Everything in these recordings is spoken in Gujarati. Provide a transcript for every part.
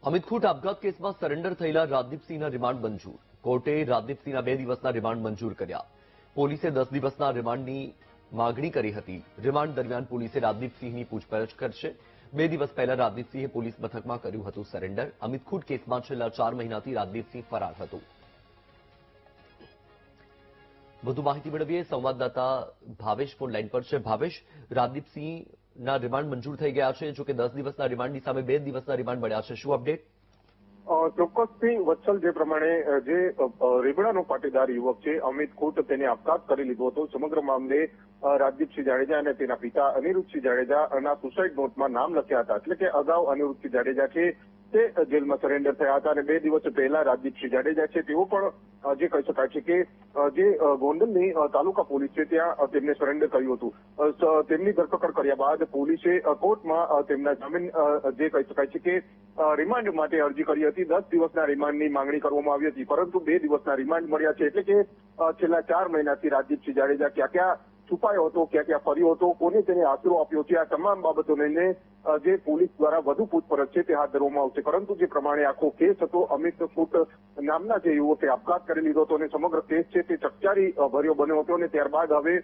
અમિત ખૂટ આપઘાત કેસમાં સરેન્ડર થયેલા રાજદીપસિંહના રિમાન્ડ મંજૂર. કોર્ટે રાજદીપસિંહના 2 દિવસના રિમાન્ડ મંજૂર કર્યા. પોલીસે 10 દિવસના રિમાન્ડની માગણી કરી હતી. રિમાન્ડ દરમિયાન પોલીસે રાજદીપસિંહની પૂછપરછ કરશે. 2 દિવસ પહેલા રાજદીપસિંહે પોલીસ મથકમાં કર્યું હતું સરેન્ડર. અમિત ખૂટ કેસમાં છેલ્લા 4 મહિનાથી રાજદીપસિંહ ફરાર હતું. વધુ માહિતી મેળવીએ સંવાદદાતા ભાવેશ ફોન લાઈન પર છે. ભાવેશ, રાજદીપસિંહના રિમાન્ડ મંજૂર થઈ ગયા છે. જોકે 10 દિવસના રિમાન્ડની સામે 2 દિવસના રિમાન્ડ મળ્યા છે. શું અપડેટ? ચોક્કસથી વત્સલ, જે પ્રમાણે જે રીબડાનો પાટીદાર યુવક છે અમિત ખૂટ, તેને આપઘાત કરી લીધો હતો. સમગ્ર મામલે રાજદીપસિંહ જાડેજા અને તેના પિતા અનિરુદ્ધસિંહ જાડેજાના સુસાઇડ નોટમાં નામ લખ્યા હતા. એટલે કે અગાઉ અનિરુદ્ધસિંહ જાડેજા છે તે જેલમાં સરેન્ડર થયા હતા અને 2 દિવસ પહેલા રાજદીપસિંહ જાડેજા છે તેઓ પણ જે કહી શકાય છે કે જે ગોંડલની તાલુકા પોલીસ છે ત્યાં તેમને સરેન્ડર કર્યું હતું. તેમની ધરપકડ કર્યા બાદ પોલીસે કોર્ટમાં તેમના જામીન જે કહી શકાય છે કે રિમાન્ડ માટે અરજી કરી હતી. 10 દિવસના રિમાન્ડની માંગણી કરવામાં આવી હતી, પરંતુ 2 દિવસના રિમાન્ડ મળ્યા છે. એટલે કે છેલ્લા 4 મહિનાથી રાજદીપસિંહ જાડેજા ક્યાં ક્યાં છુપાયો હતો, ક્યાં ક્યાં ફર્યો હતો, કોને તેને આશરો આપ્યો છે, આ તમામ બાબતોને લઈને જે પોલીસ દ્વારા વધુ પૂછપરછ છે તે હાથ ધરવામાં આવશે. પરંતુ જે પ્રમાણે આખો કેસ હતો, અમિત ખૂટ નામના જે યુવકે આપઘાત કરી લીધો હતો અને સમગ્ર કેસ છે તે ચકચારી ભર્યો બન્યો હતો અને ત્યારબાદ હવે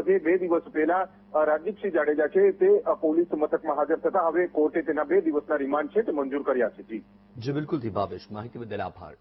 જે 2 દિવસ પહેલા રાજદીપસિંહ જાડેજા છે તે પોલીસ મથકમાં હાજર થતા હવે કોર્ટે તેના 2 દિવસના રિમાન્ડ છે તે મંજૂર કર્યા છે. જી બિલકુલ થી ભાવેશ, માહિતી બદલ આભાર.